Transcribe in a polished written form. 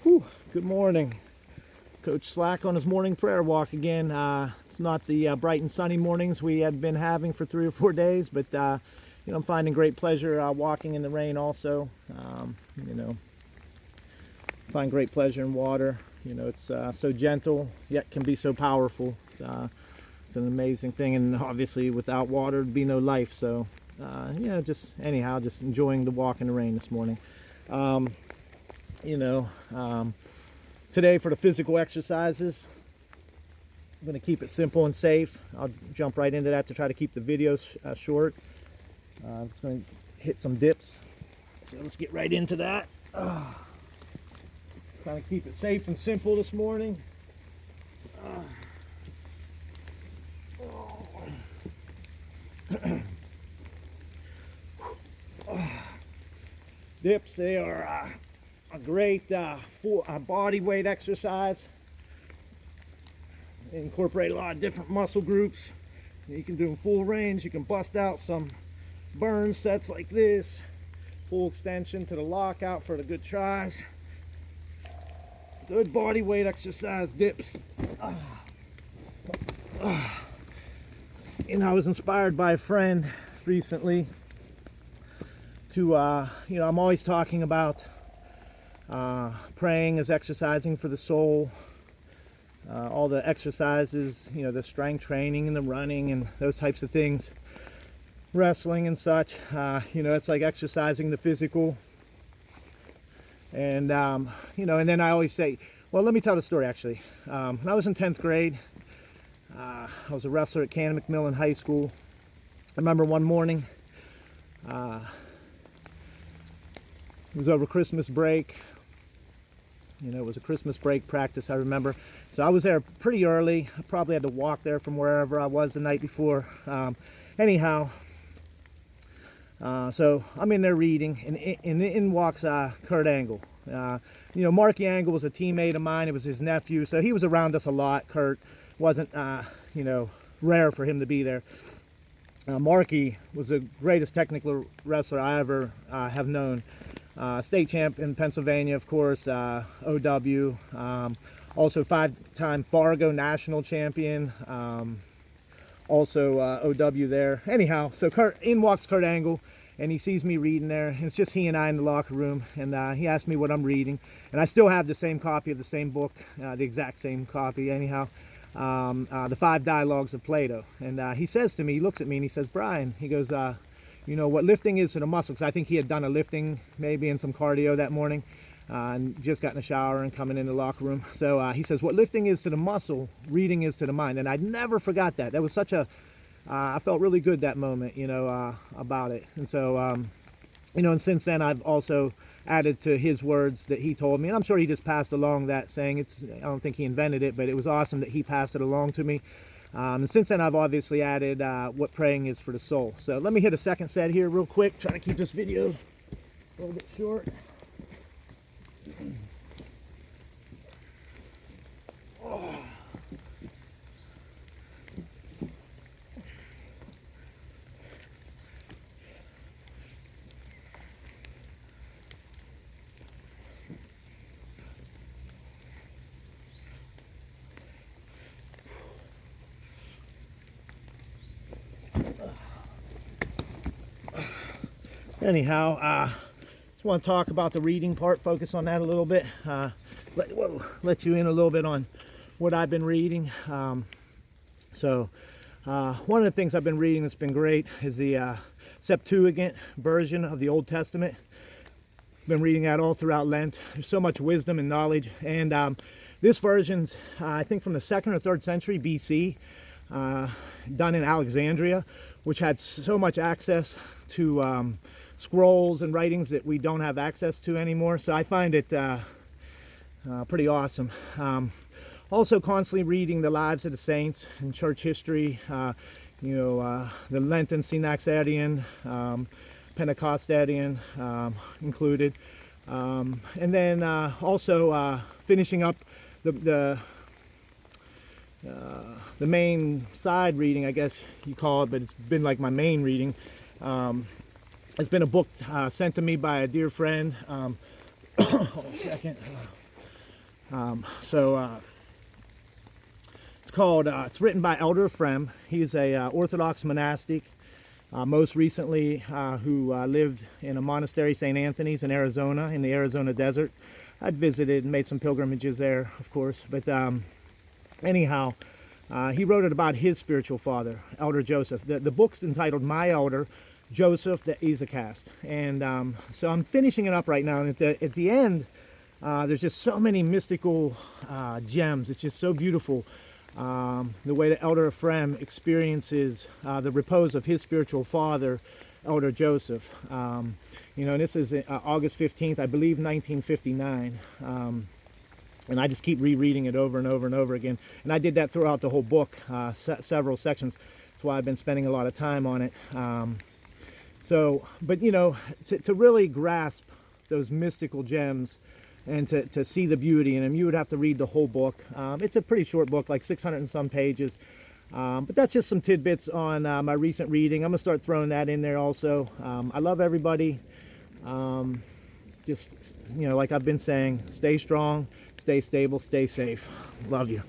Whew, good morning. Coach Slack on his morning prayer walk again. It's not the bright and sunny mornings we had been having for 3 or 4 days, but I'm finding great pleasure walking in the rain also. Find great pleasure in water. It's so gentle, yet can be so powerful. It's an amazing thing, and obviously without water, there'd be no life. So, just enjoying the walk in the rain this morning. Today for the physical exercises, I'm going to keep it simple and safe. I'll jump right into that to try to keep the video short. I'm just going to hit some dips. So let's get right into that. Trying to keep it safe and simple this morning. Dips, they are a great body weight exercise. They incorporate a lot of different muscle groups. You can do them full range. You can bust out some burn sets like this. Full extension to the lockout for the good tries. Good body weight exercise, dips. I was inspired by a friend recently to, I'm always talking about praying is exercising for the soul. All the exercises, the strength training and the running and those types of things, wrestling and such, it's like exercising the physical. And, and then I always say, well, let me tell the story actually. When I was in 10th grade, I was a wrestler at Cannon McMillan High School. I remember one morning, it was over Christmas break. It was a Christmas break practice, I remember. So I was there pretty early. I probably had to walk there from wherever I was the night before. So I'm in there reading, and in walks Kurt Angle. Marky Angle was a teammate of mine. It was his nephew, so he was around us a lot. Kurt wasn't, rare for him to be there. Marky was the greatest technical wrestler I ever have known. State champ in Pennsylvania, of course, OW, also 5-time Fargo national champion, also OW there. Anyhow, so in walks Kurt Angle, and he sees me reading there, and it's just he and I in the locker room, and he asked me what I'm reading, and I still have the same copy of the same book, the exact same copy, anyhow, the 5 Dialogues of Plato, and he says to me, he looks at me and he says, Brian, he goes, what lifting is to the muscle, because I think he had done a lifting maybe and some cardio that morning, and just got in the shower and coming in the locker room. So he says, what lifting is to the muscle, reading is to the mind. And I never forgot that. That was such a, I felt really good that moment, about it. And so, and since then I've also added to his words that he told me, and I'm sure he just passed along that saying. I don't think he invented it, but it was awesome that he passed it along to me. And since then, I've obviously added what praying is for the soul. So let me hit a second set here real quick. Try to keep this video a little bit short. Oh. Anyhow, just want to talk about the reading part, focus on that a little bit, let you in a little bit on what I've been reading. One of the things I've been reading that's been great is the Septuagint version of the Old Testament. Been reading that all throughout Lent. There's so much wisdom and knowledge, and this version's I think from the 2nd or 3rd century BC, done in Alexandria, which had so much access to scrolls and writings that we don't have access to anymore. So I find it pretty awesome. Also constantly reading the lives of the saints and church history, the Lenten Synaxarian, Pentecostadian included. And then also finishing up the main side reading, I guess you call it, but it's been like my main reading. It's been a book sent to me by a dear friend. Hold on a second. It's called, it's written by Elder Ephraim. He's a Orthodox monastic, most recently who lived in a monastery, St. Anthony's in Arizona, in the Arizona desert. I'd visited and made some pilgrimages there, of course, but anyhow, he wrote it about his spiritual father, Elder Joseph. The book's entitled My Elder, Joseph the Hesychast. And so I'm finishing it up right now, and at the end, there's just so many mystical gems. It's just so beautiful. The way that Elder Ephraim experiences the repose of his spiritual father, Elder Joseph. You know, and this is August 15th, I believe, 1959. And I just keep rereading it over and over and over again. And I did that throughout the whole book, several sections. That's why I've been spending a lot of time on it. But you know, to really grasp those mystical gems and to see the beauty in them, you would have to read the whole book. It's a pretty short book, like 600 and some pages. But that's just some tidbits on my recent reading. I'm going to start throwing that in there also. I love everybody. Just, you know, like I've been saying, stay strong, stay stable, stay safe. Love you.